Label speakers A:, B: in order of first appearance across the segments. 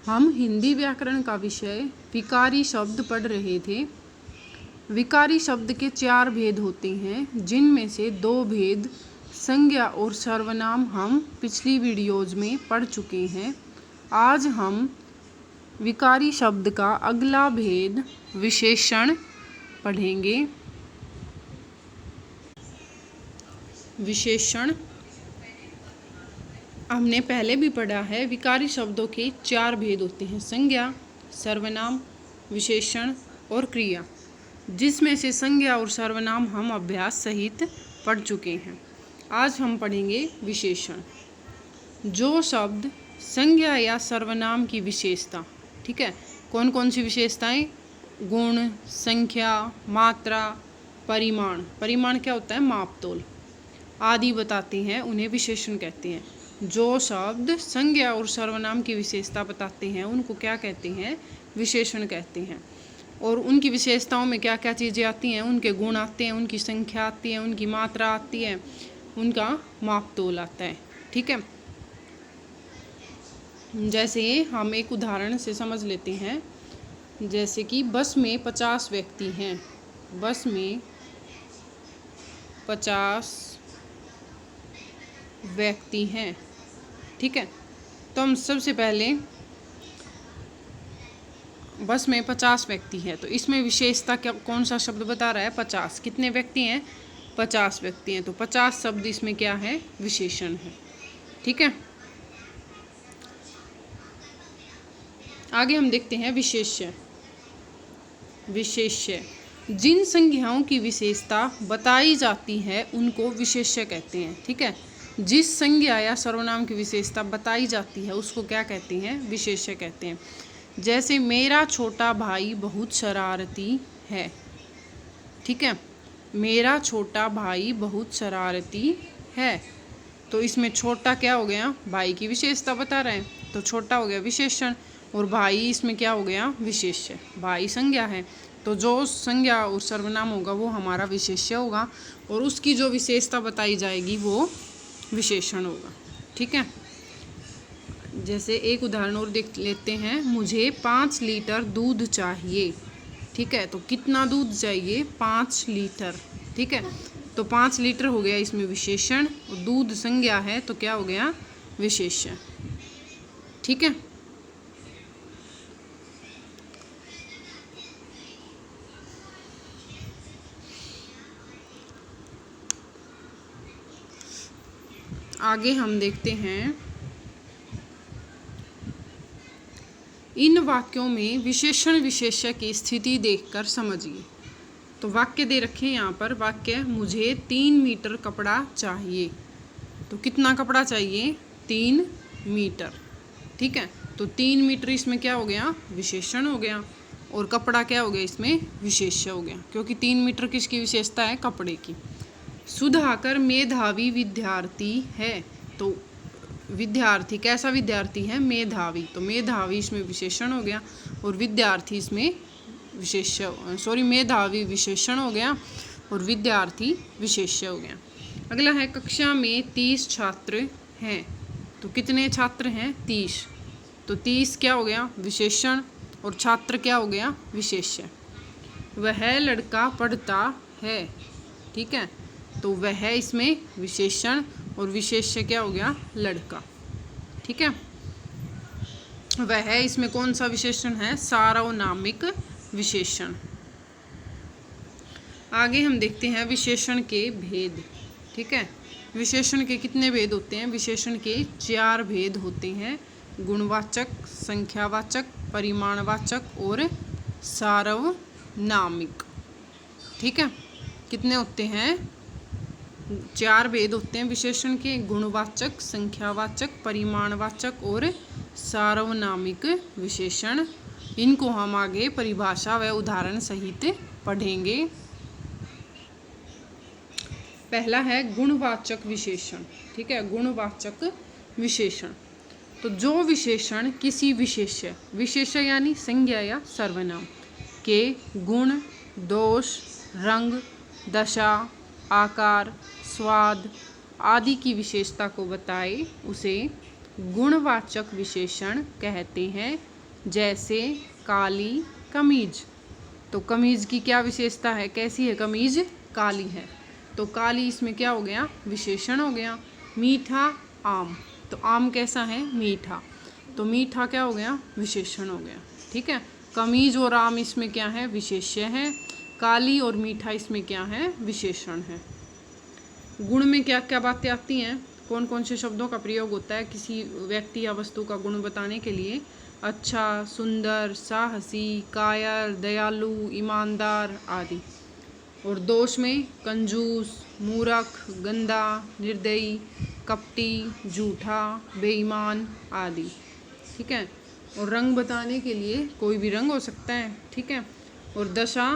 A: हम हिंदी व्याकरण का विषय विकारी शब्द पढ़ रहे थे। विकारी शब्द के 4 भेद होते हैं, जिनमें से 2 भेद संज्ञा और सर्वनाम हम पिछली वीडियोज़ में पढ़ चुके हैं। आज हम विकारी शब्द का अगला भेद विशेषण पढ़ेंगे। विशेषण हमने पहले भी पढ़ा है। विकारी शब्दों के 4 भेद होते हैं, संज्ञा, सर्वनाम, विशेषण और क्रिया, जिसमें से संज्ञा और सर्वनाम हम अभ्यास सहित पढ़ चुके हैं। आज हम पढ़ेंगे विशेषण। जो शब्द संज्ञा या सर्वनाम की विशेषता, ठीक है, कौन कौन सी विशेषताएं? गुण, संख्या, मात्रा, परिमाण। परिमाण क्या होता है? मापतोल आदि बताते हैं, उन्हें विशेषण कहते हैं। जो शब्द संज्ञा और सर्वनाम की विशेषता बताते हैं उनको क्या कहते हैं? विशेषण कहते हैं। और उनकी विशेषताओं में क्या क्या चीज़ें आती हैं? उनके गुण आते हैं, उनकी संख्या आती है, उनकी मात्रा आती है, उनका मापतोल आता है, ठीक है। जैसे हम एक उदाहरण से समझ लेते हैं, जैसे कि बस में 50 व्यक्ति हैं। बस में 50 व्यक्ति हैं, ठीक है। तो हम सबसे पहले बस में 50 व्यक्ति हैं, तो इसमें विशेषता क्या, कौन सा शब्द बता रहा है? 50। कितने व्यक्ति हैं? 50 व्यक्ति हैं, तो 50 शब्द इसमें क्या है? विशेषण है, ठीक है। आगे हम देखते हैं विशेष्य। विशेष्य जिन संज्ञाओं की विशेषता बताई जाती है उनको विशेष्य कहते हैं, ठीक है। जिस संज्ञा या सर्वनाम की विशेषता बताई जाती है उसको क्या कहते हैं? विशेष्य कहते हैं। जैसे मेरा छोटा भाई बहुत शरारती है, ठीक है। मेरा छोटा भाई बहुत शरारती है, तो इसमें छोटा क्या हो गया? भाई की विशेषता बता रहे हैं, तो छोटा हो गया विशेषण, और भाई इसमें क्या हो गया? विशेष्य। भाई संज्ञा है, तो जो संज्ञा और सर्वनाम होगा वो हमारा विशेष्य होगा, और उसकी जो विशेषता बताई जाएगी वो विशेषण होगा, ठीक है। जैसे एक उदाहरण और देख लेते हैं। मुझे 5 लीटर दूध चाहिए, ठीक है। तो कितना दूध चाहिए? 5 लीटर, ठीक है। तो 5 लीटर हो गया इसमें विशेषण, और दूध संज्ञा है तो क्या हो गया? विशेष्य, ठीक है। आगे हम देखते हैं, इन वाक्यों में विशेषण विशेष्य की स्थिति देखकर समझिए। तो वाक्य दे रखे हैं यहाँ पर। वाक्य, मुझे 3 मीटर कपड़ा चाहिए। तो कितना कपड़ा चाहिए? 3 मीटर, ठीक है। तो 3 मीटर इसमें क्या हो गया? विशेषण हो गया, और कपड़ा क्या हो गया? इसमें विशेष्य हो गया, क्योंकि 3 मीटर किसकी विशेषता है? कपड़े की। सुधाकर मेधावी विद्यार्थी है। तो विद्यार्थी कैसा विद्यार्थी है? मेधावी। तो मेधावी इसमें विशेषण हो गया, और विद्यार्थी इसमें मेधावी विशेषण हो गया, और विद्यार्थी विशेष्य हो गया। अगला है, कक्षा में 30 छात्र हैं। तो कितने छात्र हैं? 30। तो 30 क्या हो गया? विशेषण, और छात्र क्या हो गया? विशेष्य। वह लड़का पढ़ता है, ठीक है। तो वह इसमें विशेषण, और विशेष्य क्या हो गया? लड़का, ठीक है। वह इसमें कौन सा विशेषण है? सार्वनामिक विशेषण। आगे हम देखते हैं विशेषण के भेद, ठीक है। विशेषण के कितने भेद होते हैं? विशेषण के 4 भेद होते हैं, गुणवाचक, संख्यावाचक, परिमाणवाचक और सार्वनामिक, ठीक है। कितने होते हैं? 4 भेद होते हैं विशेषण के, गुणवाचक, संख्यावाचक, परिमाणवाचक और सार्वनामिक विशेषण। इनको हम आगे परिभाषा व उदाहरण सहित पढ़ेंगे। पहला है गुणवाचक विशेषण, ठीक है। गुणवाचक विशेषण, तो जो विशेषण किसी विशेष्य यानी संज्ञा या सर्वनाम के गुण, दोष, रंग, दशा, आकार, स्वाद आदि की विशेषता को बताए उसे गुणवाचक विशेषण कहते हैं, जैसे काली कमीज। तो कमीज की क्या विशेषता है, कैसी है कमीज, काली है। तो काली इसमें क्या हो गया, विशेषण हो गया। मीठा आम, तो आम कैसा है, मीठा, तो मीठा क्या हो गया, विशेषण हो गया। ठीक है, कमीज और आम इसमें क्या है, विशेष्य है। काली और मीठा इसमें क्या है, विशेषण है। गुण में क्या क्या बातें आती हैं, कौन कौन से शब्दों का प्रयोग होता है किसी व्यक्ति या वस्तु का गुण बताने के लिए। अच्छा, सुंदर, साहसी, कायर, दयालु, ईमानदार आदि। और दोष में कंजूस, मूर्ख, गंदा, निर्दयी, कपटी, झूठा, बेईमान आदि। ठीक है, और रंग बताने के लिए कोई भी रंग हो सकता है। ठीक है, और दशा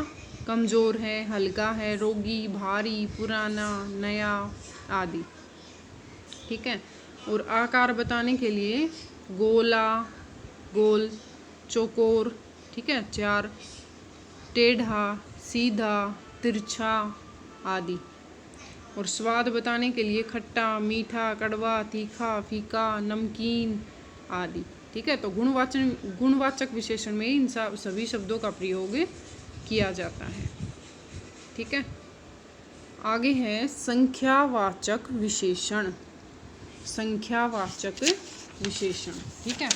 A: कमज़ोर है, हल्का है, रोगी, भारी, पुराना, नया आदि। ठीक है, और आकार बताने के लिए गोला, गोल, चौकोर, ठीक है, चार, टेढ़ा, सीधा, तिरछा आदि। और स्वाद बताने के लिए खट्टा, मीठा, कड़वा, तीखा, फीका, नमकीन आदि। ठीक है, तो गुणवाचक विशेषण में इन सभी शब्दों का प्रयोग किया जाता है। ठीक है, आगे है संख्यावाचक विशेषण। संख्यावाचक विशेषण, ठीक है,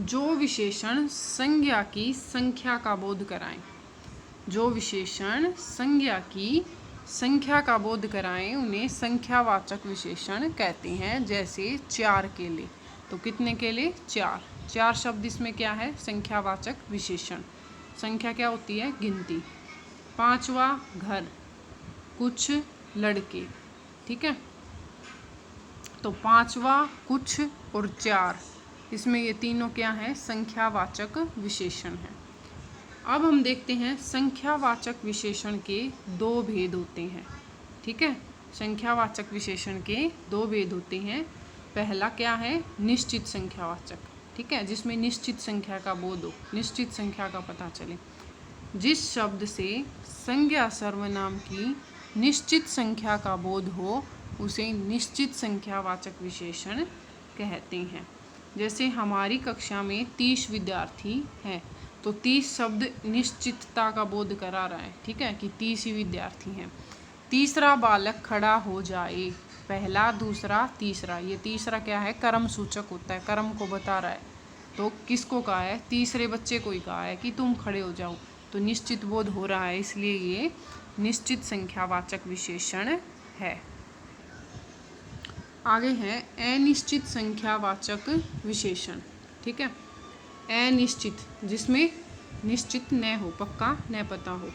A: जो विशेषण संज्ञा की संख्या का बोध कराएं। जो विशेषण संज्ञा की संख्या का बोध कराएं उन्हें संख्यावाचक विशेषण कहते हैं। जैसे चार केले, तो कितने केले, चार। चार शब्द इसमें क्या है, संख्यावाचक विशेषण। संख्या क्या होती है, गिनती। पांचवा घर, कुछ लड़के। ठीक है, तो पांचवा, कुछ और चार, इसमें ये तीनों क्या है, संख्यावाचक विशेषण है। अब हम देखते हैं संख्यावाचक विशेषण के दो भेद होते हैं। ठीक है, संख्यावाचक विशेषण के दो भेद होते हैं। पहला क्या है, निश्चित संख्यावाचक। ठीक है, जिसमें निश्चित संख्या का बोध हो, निश्चित संख्या का पता चले। जिस शब्द से संज्ञा सर्वनाम की निश्चित संख्या का बोध हो उसे निश्चित संख्यावाचक विशेषण कहते हैं। जैसे हमारी कक्षा में 30 विद्यार्थी हैं, तो 30 शब्द निश्चितता का बोध करा रहा है। ठीक है, कि 30 ही विद्यार्थी हैं। तीसरा बालक खड़ा हो जाए, पहला, दूसरा, तीसरा, ये तीसरा क्या है, कर्म सूचक होता है, कर्म को बता रहा है। तो किसको कहा है, तीसरे बच्चे को ही कहा है कि तुम खड़े हो जाओ, तो निश्चित बोध हो रहा है, इसलिए ये निश्चित संख्यावाचक विशेषण है। आगे है अनिश्चित संख्यावाचक विशेषण। ठीक है, अनिश्चित, जिसमें निश्चित न हो, पक्का न पता हो।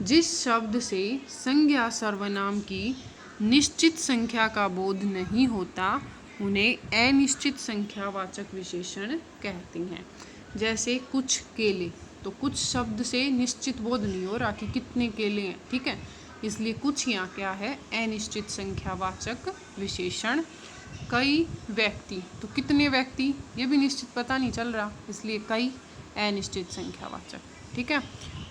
A: जिस शब्द से संज्ञा सर्वनाम की निश्चित संख्या का बोध नहीं होता उन्हें अनिश्चित संख्यावाचक विशेषण कहते हैं। जैसे कुछ केले, तो कुछ शब्द से निश्चित बोध नहीं हो रहा कि कितने केले हैं। ठीक है, इसलिए कुछ यहाँ क्या है, अनिश्चित संख्यावाचक विशेषण। कई व्यक्ति, तो कितने व्यक्ति, ये भी निश्चित पता नहीं चल रहा, इसलिए कई अनिश्चित संख्यावाचक। ठीक है,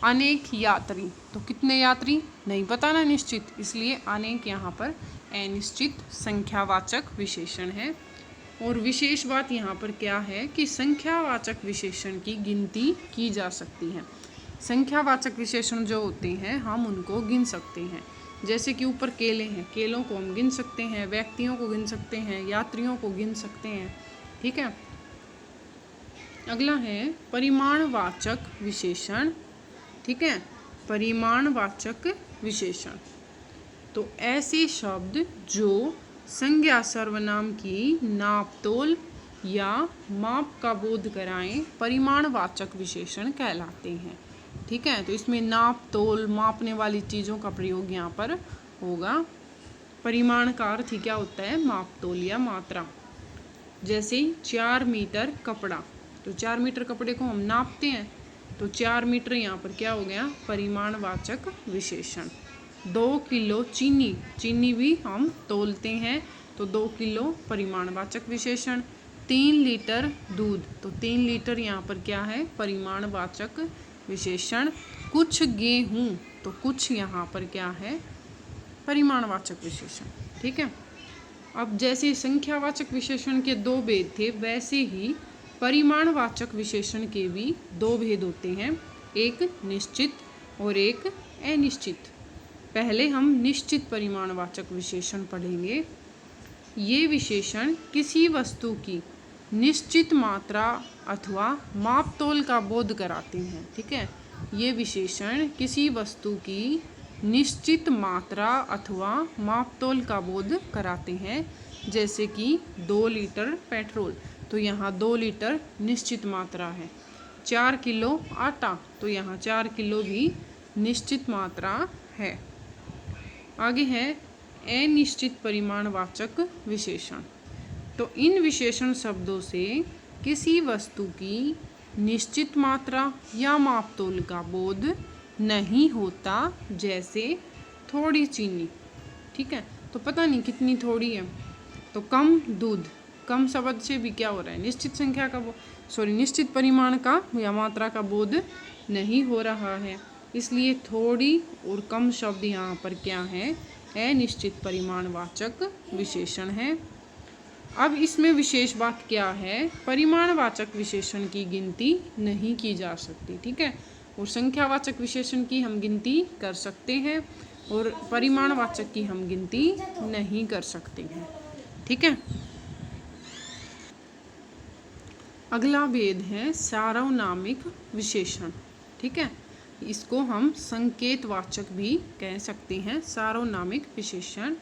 A: अनेक यात्री, तो कितने यात्री, नहीं पता ना, निश्चित, इसलिए अनेक यहाँ पर अनिश्चित संख्यावाचक विशेषण है। और विशेष बात यहाँ पर क्या है कि संख्यावाचक विशेषण की गिनती की जा सकती है। संख्यावाचक विशेषण जो होते हैं हम उनको गिन सकते हैं। जैसे कि ऊपर केले हैं, केलों को हम गिन सकते हैं, व्यक्तियों को गिन सकते हैं, यात्रियों को गिन सकते हैं। ठीक है, अगला है परिमाणवाचक विशेषण। ठीक है, परिमाणवाचक विशेषण, तो ऐसे शब्द जो संज्ञा सर्वनाम की नापतोल या माप का बोध कराएं परिमाणवाचक विशेषण कहलाते हैं। ठीक है, तो इसमें नाप तोल, मापने वाली चीज़ों का प्रयोग यहाँ पर होगा। परिमाण का अर्थ ही क्या होता है, माप तोल या मात्रा। जैसे 4 मीटर कपड़ा, तो 4 मीटर कपड़े को हम नापते हैं, तो 4 मीटर यहाँ पर क्या हो गया, परिमाणवाचक विशेषण। 2 किलो चीनी, चीनी भी हम तोलते हैं, तो 2 किलो परिमाणवाचक विशेषण। 3 लीटर दूध, तो 3 लीटर यहाँ पर क्या है, परिमाणवाचक विशेषण। कुछ गेहूँ, तो कुछ यहाँ पर क्या है, परिमाणवाचक विशेषण। ठीक है, अब जैसे संख्यावाचक विशेषण के दो भेद थे, वैसे ही परिमाणवाचक विशेषण के भी दो भेद होते हैं, एक निश्चित और एक अनिश्चित। पहले हम निश्चित परिमाणवाचक विशेषण पढ़ेंगे। ये विशेषण किसी वस्तु की निश्चित मात्रा अथवा मापतोल का बोध कराते हैं। ठीक है, ये विशेषण किसी वस्तु की निश्चित मात्रा अथवा मापतोल का बोध कराते हैं। जैसे कि 2 लीटर पेट्रोल, तो यहाँ 2 लीटर निश्चित मात्रा है। 4 किलो आटा, तो यहाँ 4 किलो भी निश्चित मात्रा है। आगे है अनिश्चित परिमाणवाचक विशेषण। तो इन विशेषण शब्दों से किसी वस्तु की निश्चित मात्रा या मापतोल का बोध नहीं होता। जैसे थोड़ी चीनी, ठीक है, तो पता नहीं कितनी थोड़ी है। तो कम दूध, कम शब्द से भी क्या हो रहा है, निश्चित संख्या का निश्चित परिमाण का या मात्रा का बोध नहीं हो रहा है। इसलिए थोड़ी और कम शब्द यहाँ पर क्या है, अनिश्चित परिमाणवाचक विशेषण है। अब इसमें विशेष बात क्या है, परिमाणवाचक विशेषण की गिनती नहीं की जा सकती। ठीक है, और संख्यावाचक विशेषण की हम गिनती कर सकते हैं और परिमाणवाचक की हम गिनती नहीं कर सकते हैं। ठीक है, अगला भेद है सार्वनामिक विशेषण। ठीक है, इसको हम संकेतवाचक भी कह सकते हैं। सार्वनामिक विशेषण,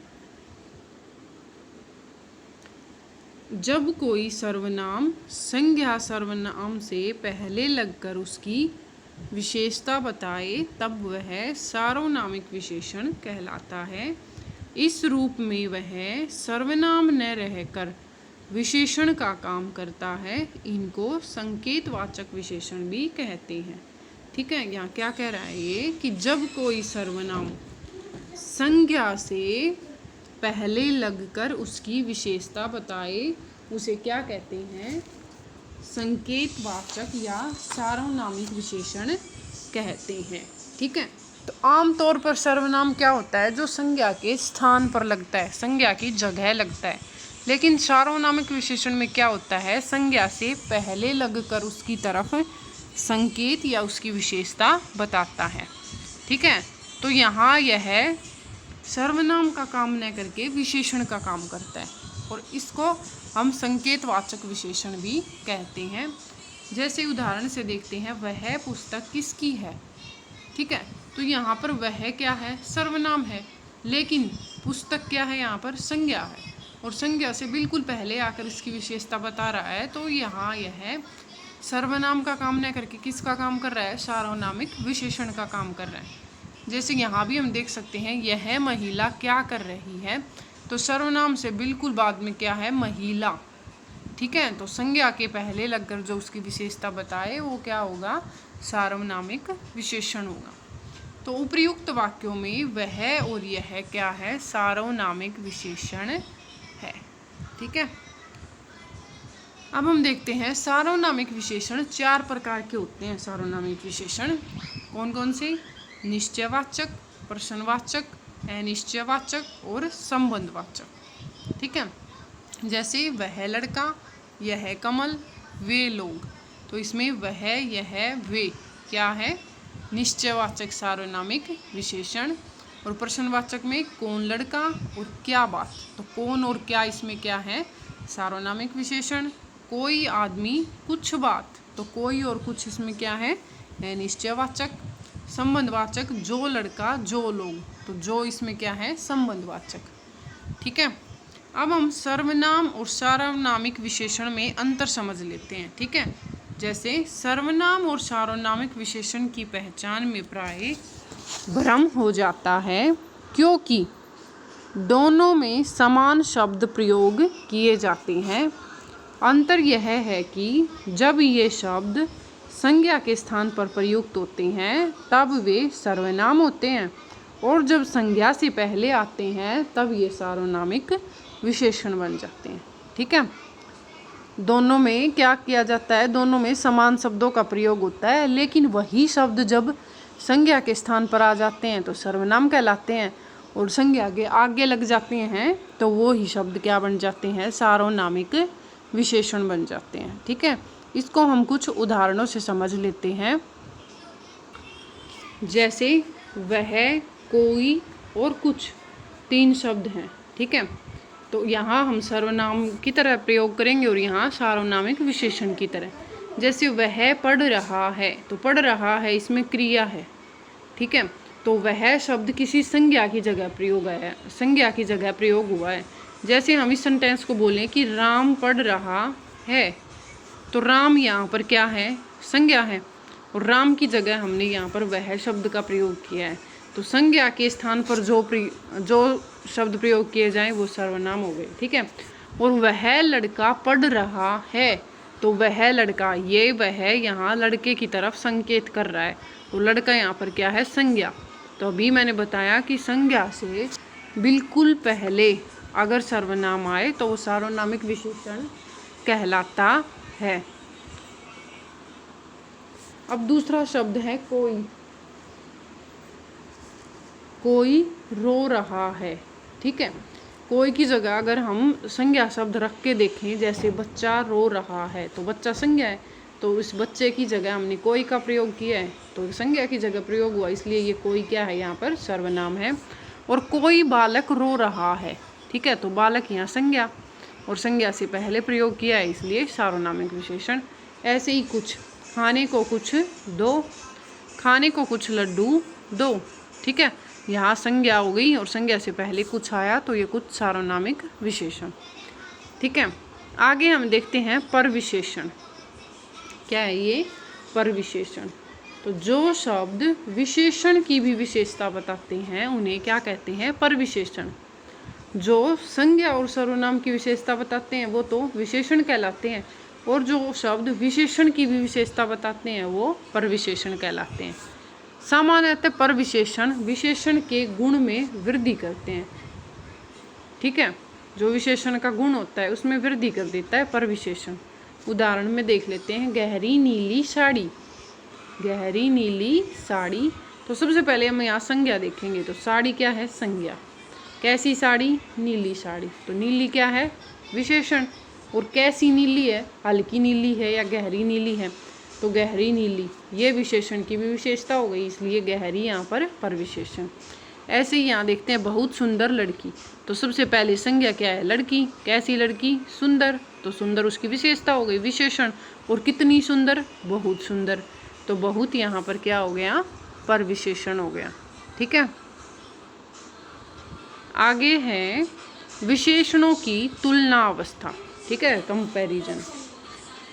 A: जब कोई सर्वनाम संज्ञा सर्वनाम से पहले लगकर उसकी विशेषता बताए तब वह सार्वनामिक विशेषण कहलाता है। इस रूप में वह सर्वनाम न रहकर विशेषण का काम करता है। इनको संकेतवाचक विशेषण भी कहते हैं। ठीक है, यहाँ क्या कह रहा है ये कि जब कोई सर्वनाम संज्ञा से पहले लगकर उसकी विशेषता बताए उसे क्या कहते हैं, संकेतवाचक या सार्वनामिक विशेषण कहते हैं। ठीक है, तो आमतौर पर सर्वनाम क्या होता है, जो संज्ञा के स्थान पर लगता है, संज्ञा की जगह लगता है। लेकिन सार्वनामिक विशेषण में क्या होता है, संज्ञा से पहले लगकर उसकी तरफ संकेत या उसकी विशेषता बताता है। ठीक है, तो यहाँ यह सर्वनाम का काम न करके विशेषण का काम करता है और इसको हम संकेतवाचक विशेषण भी कहते हैं। जैसे उदाहरण से देखते हैं, वह पुस्तक किसकी है। ठीक है, तो यहाँ पर वह क्या है, सर्वनाम है, लेकिन पुस्तक क्या है, यहाँ पर संज्ञा है और संज्ञा से बिल्कुल पहले आकर इसकी विशेषता बता रहा है। तो यहाँ यह सर्वनाम का काम न करके किसका काम कर रहा है, सार्वनामिक विशेषण का काम कर रहा है। जैसे यहाँ भी हम देख सकते हैं, यह महिला क्या कर रही है, तो सर्वनाम से बिल्कुल बाद में क्या है, महिला। ठीक है, तो संज्ञा के पहले लगकर जो उसकी विशेषता बताए वो क्या होगा, सार्वनामिक विशेषण होगा। तो उपर्युक्त वाक्यों में वह और यह क्या है, सार्वनामिक विशेषण है। ठीक है, अब हम देखते हैं सार्वनामिक विशेषण 4 प्रकार के होते हैं। सार्वनामिक विशेषण कौन कौन से, निश्चयवाचक, प्रश्नवाचक, अनिश्चयवाचक और संबंधवाचक। ठीक है, जैसे वह लड़का, यह कमल, वे लोग, तो इसमें वह, यह, वे क्या है, निश्चयवाचक सार्वनामिक विशेषण। और प्रश्नवाचक में कौन लड़का और क्या बात, तो कौन और क्या इसमें क्या है, सार्वनामिक विशेषण। कोई आदमी, कुछ बात, तो कोई और कुछ इसमें क्या है, निश्चयवाचक। संबंधवाचक, जो लड़का, जो लोग, तो जो इसमें क्या है, संबंधवाचक। ठीक है, अब हम सर्वनाम और सार्वनामिक विशेषण में अंतर समझ लेते हैं। ठीक है, जैसे सर्वनाम और सार्वनामिक विशेषण की पहचान में प्राय भ्रम हो जाता है, क्योंकि दोनों में समान शब्द प्रयोग किए जाते हैं। अंतर यह है कि जब ये शब्द संज्ञा के स्थान पर प्रयुक्त होते हैं तब वे सर्वनाम होते हैं, और जब संज्ञा से पहले आते हैं तब ये सार्वनामिक विशेषण बन जाते हैं। ठीक है, दोनों में क्या किया जाता है, दोनों में समान शब्दों का प्रयोग होता है, लेकिन वही शब्द जब संज्ञा के स्थान पर आ जाते हैं तो सर्वनाम कहलाते हैं, और संज्ञा के आगे लग जाते हैं तो वो ही शब्द क्या बन जाते हैं, सार्वनामिक विशेषण बन जाते हैं। ठीक है, इसको हम कुछ उदाहरणों से समझ लेते हैं। जैसे वह, कोई और कुछ, 3 शब्द हैं। ठीक है, तो यहाँ हम सर्वनाम की तरह प्रयोग करेंगे और यहाँ सार्वनामिक विशेषण की तरह। जैसे वह पढ़ रहा है, तो पढ़ रहा है इसमें क्रिया है। ठीक है, तो वह शब्द किसी संज्ञा की जगह प्रयोग है, संज्ञा की जगह प्रयोग हुआ है। जैसे हम इस सेंटेंस को बोलें कि राम पढ़ रहा है, तो राम यहाँ पर क्या है, संज्ञा है, और राम की जगह हमने यहाँ पर वह शब्द का प्रयोग किया है। तो संज्ञा के स्थान पर जो शब्द प्रयोग किए जाएं वो सर्वनाम हो गए। ठीक है, और वह लड़का पढ़ रहा है, तो वह लड़का, ये वह यहाँ लड़के की तरफ संकेत कर रहा है, तो लड़का यहाँ पर क्या है, संज्ञा। तो अभी मैंने बताया कि संज्ञा से बिल्कुल पहले अगर सर्वनाम आए तो वो सार्वनामिक विशेषण कहलाता है। अब दूसरा शब्द है कोई। कोई रो रहा है। ठीक है, कोई की जगह अगर हम संज्ञा शब्द रख के देखें, जैसे बच्चा रो रहा है, तो बच्चा संज्ञा है, तो इस बच्चे की जगह हमने कोई का प्रयोग किया है, तो संज्ञा की जगह प्रयोग हुआ, इसलिए ये कोई क्या है, यहाँ पर सर्वनाम है। और कोई बालक रो रहा है। ठीक है, तो बालक यहाँ संज्ञा, और संज्ञा से पहले प्रयोग किया है, इसलिए सार्वनामिक विशेषण। ऐसे ही कुछ, खाने को कुछ दो, खाने को कुछ लड्डू दो। ठीक है, यहाँ संज्ञा हो गई और संज्ञा से पहले कुछ आया, तो ये कुछ सार्वनामिक विशेषण। ठीक है, आगे हम देखते हैं परविशेषण। क्या है ये, परविशेषण। तो जो शब्द विशेषण की भी विशेषता बताते हैं उन्हें क्या कहते हैं, परविशेषण। जो संज्ञा और सर्वनाम की विशेषता बताते हैं वो तो विशेषण कहलाते हैं, और जो शब्द विशेषण की भी विशेषता बताते हैं वो परविशेषण कहलाते हैं। सामान्यतः परविशेषण विशेषण के गुण में वृद्धि करते हैं। ठीक है, जो विशेषण का गुण होता है उसमें वृद्धि कर देता है परविशेषण। उदाहरण में देख लेते हैं, गहरी नीली साड़ी। गहरी नीली साड़ी, तो सबसे पहले हम यहाँ संज्ञा देखेंगे, तो साड़ी क्या है, संज्ञा। कैसी साड़ी, नीली साड़ी, तो नीली क्या है, विशेषण। और कैसी नीली है, हल्की नीली है या गहरी नीली है, तो गहरी नीली, ये विशेषण की भी विशेषता हो गई, इसलिए गहरी यहाँ पर परविशेषण। ऐसे ही यहाँ देखते हैं बहुत सुंदर लड़की, तो सबसे पहले संज्ञा क्या है, लड़की। कैसी लड़की, सुंदर, तो सुंदर उसकी विशेषता हो गई, विशेषण। और कितनी सुंदर, बहुत सुंदर, तो बहुत यहाँ पर क्या हो गया, परविशेषण हो गया। ठीक है, आगे है विशेषणों की तुलना अवस्था। ठीक है, कंपैरिजन।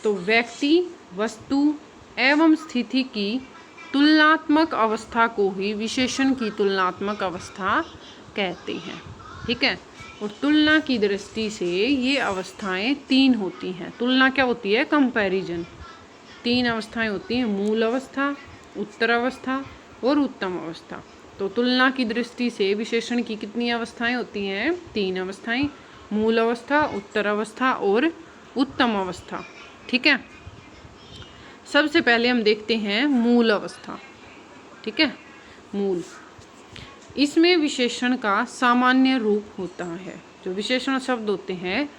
A: तो व्यक्ति, वस्तु एवं स्थिति की तुलनात्मक अवस्था को ही विशेषण की तुलनात्मक अवस्था कहते हैं। ठीक है, और तुलना की दृष्टि से ये अवस्थाएं 3 होती हैं। तुलना क्या होती है, कंपैरिजन। 3 अवस्थाएं होती हैं, मूल अवस्था, उत्तर अवस्था और उत्तम अवस्था। तो तुलना की दृष्टि से विशेषण की कितनी अवस्थाएं होती हैं, 3 अवस्थाएं, मूल अवस्था, उत्तर अवस्था और उत्तम अवस्था। ठीक है, सबसे पहले हम देखते हैं मूल अवस्था। ठीक है, मूल, इसमें विशेषण का सामान्य रूप होता है। जो विशेषण शब्द होते हैं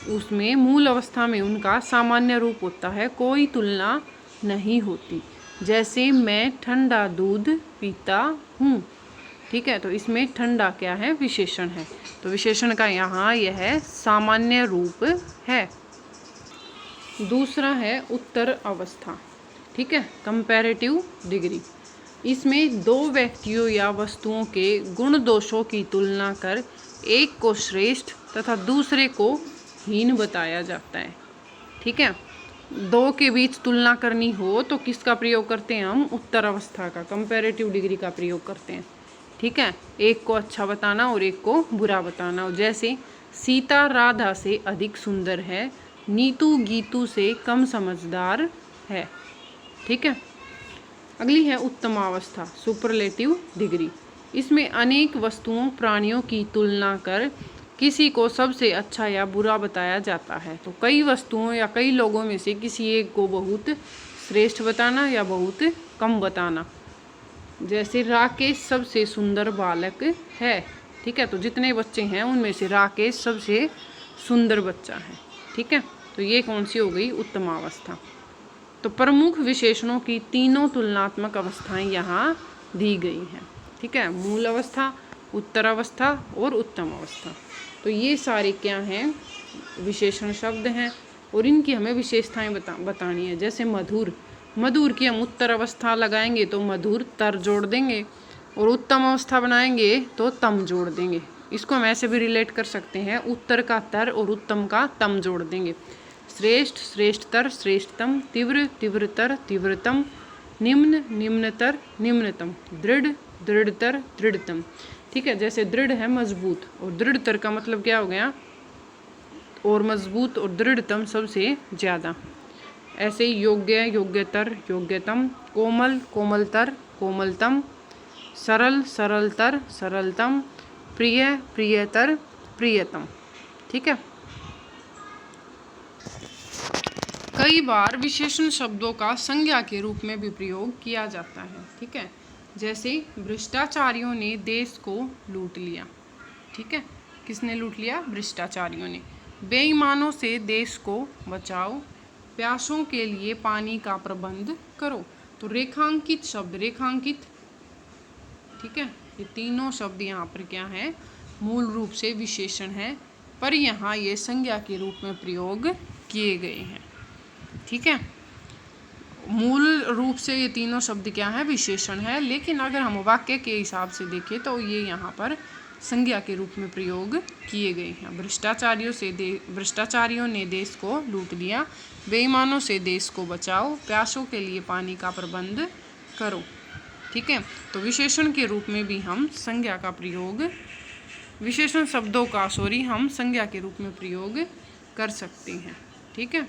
A: उसमें मूल अवस्था में उनका सामान्य रूप होता है, कोई तुलना नहीं होती। जैसे मैं ठंडा दूध पीता हूँ। ठीक है, तो इसमें ठंडा क्या है, विशेषण है, तो विशेषण का यहाँ यह सामान्य रूप है। दूसरा है उत्तर अवस्था। ठीक है, कंपैरेटिव डिग्री। इसमें 2 व्यक्तियों या वस्तुओं के गुण दोषों की तुलना कर एक को श्रेष्ठ तथा दूसरे को हीन बताया जाता है। ठीक है, 2 के बीच तुलना करनी हो तो किसका प्रयोग करते हैं हम, उत्तर अवस्था का, कंपैरेटिव डिग्री का प्रयोग करते हैं। ठीक है, एक को अच्छा बताना और एक को बुरा बताना। जैसे सीता राधा से अधिक सुंदर है, नीतू गीतू से कम समझदार है। ठीक है, अगली है उत्तम अवस्था, सुपरलेटिव डिग्री। इसमें अनेक वस्तुओं प्राणियों की तुलना कर किसी को सबसे अच्छा या बुरा बताया जाता है। तो कई वस्तुओं या कई लोगों में से किसी एक को बहुत श्रेष्ठ बताना या बहुत कम बताना। जैसे राकेश सबसे सुंदर बालक है, ठीक है। तो जितने बच्चे हैं उनमें से राकेश सबसे सुंदर बच्चा है, ठीक है। तो ये कौन सी हो गई? उत्तमावस्था। तो प्रमुख विशेषणों की तीनों तुलनात्मक अवस्थाएं यहाँ दी गई हैं, ठीक है। मूल अवस्था, उत्तरावस्था और उत्तम अवस्था। तो ये सारे क्या हैं? विशेषण शब्द हैं और इनकी हमें विशेषताएं बतानी है। जैसे मधुर, मधुर की हम उत्तर अवस्था लगाएंगे तो मधुर तर जोड़ देंगे, और उत्तम अवस्था बनाएंगे तो तम जोड़ देंगे। इसको हम ऐसे भी रिलेट कर सकते हैं, उत्तर का तर और उत्तम का तम जोड़ देंगे। श्रेष्ठ, श्रेष्ठतर, श्रेष्ठतम, तीव्र, तीव्रतर, तीव्रतम, निम्न, निम्नतर, निम्नतम, दृढ़, दृढ़तर, दृढ़तम, ठीक है। जैसे दृढ़ है मजबूत, और दृढ़तर का मतलब क्या हो गया? और मजबूत, और दृढ़तम सबसे ज़्यादा। ऐसे ही योग्य, योग्यतर, योग्यतम, कोमल, कोमलतर, कोमलतम, सरल, सरलतर, सरलतम, प्रिय, प्रियतर, प्रियतम, ठीक है। कई बार विशेषण शब्दों का संज्ञा के रूप में भी प्रयोग किया जाता है, ठीक है। जैसे भ्रष्टाचारियों ने देश को लूट लिया, ठीक है। किसने लूट लिया? भ्रष्टाचारियों ने। बेईमानों से देश को बचाओ, प्यासों के लिए पानी का प्रबंध करो। तो रेखांकित शब्द, रेखांकित, ठीक है। ये तीनों शब्द यहाँ पर क्या है? मूल रूप से विशेषण है, पर यहाँ ये संज्ञा के रूप में प्रयोग किए गए हैं, ठीक है। मूल रूप से ये तीनों शब्द क्या है? विशेषण है, लेकिन अगर हम वाक्य के हिसाब से देखें तो ये यहाँ पर संज्ञा के रूप में प्रयोग किए गए हैं। भ्रष्टाचारियों ने देश को लूट लिया, बेईमानों से देश को बचाओ, प्यासों के लिए पानी का प्रबंध करो, ठीक है। तो विशेषण के रूप में भी हम संज्ञा का प्रयोग, विशेषण शब्दों का हम संज्ञा के रूप में प्रयोग कर सकते हैं, ठीक है।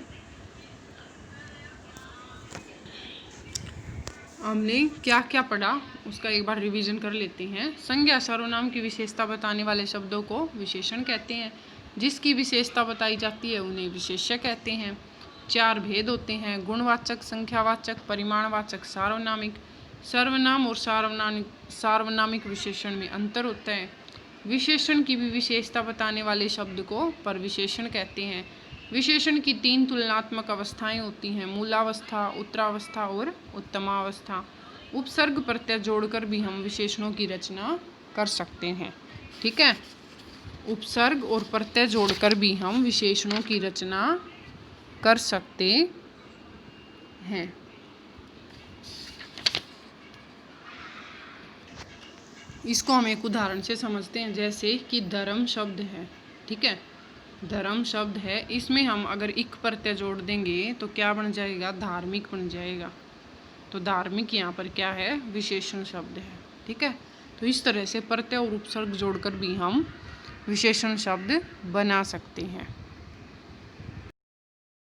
A: हमने क्या क्या पढ़ा उसका एक बार रिवीजन कर लेते हैं। संज्ञा सर्वनाम की विशेषता बताने वाले शब्दों को विशेषण कहते हैं। जिसकी विशेषता बताई जाती है उन्हें विशेष्य कहते हैं। 4 भेद होते हैं: गुणवाचक, संख्यावाचक, परिमाणवाचक, सार्वनामिक। सर्वनाम और सार्वनामिक विशेषण में अंतर होता है। विशेषण की भी विशेषता बताने वाले शब्द को परविशेषण कहते हैं। विशेषण की 3 तुलनात्मक अवस्थाएं होती हैं: मूलावस्था, उत्तरावस्था और उत्तमावस्था। उपसर्ग प्रत्यय जोड़कर भी हम विशेषणों की रचना कर सकते हैं, ठीक है। उपसर्ग और प्रत्यय जोड़कर भी हम विशेषणों की रचना कर सकते हैं। इसको हम एक उदाहरण से समझते हैं। जैसे कि धर्म शब्द है, ठीक है। धर्म शब्द है, इसमें हम अगर इक प्रत्यय जोड़ देंगे तो क्या बन जाएगा? धार्मिक बन जाएगा। तो धार्मिक यहाँ पर क्या है? विशेषण शब्द है, ठीक है। तो इस तरह से प्रत्यय और उपसर्ग जोड़कर भी हम विशेषण शब्द बना सकते हैं।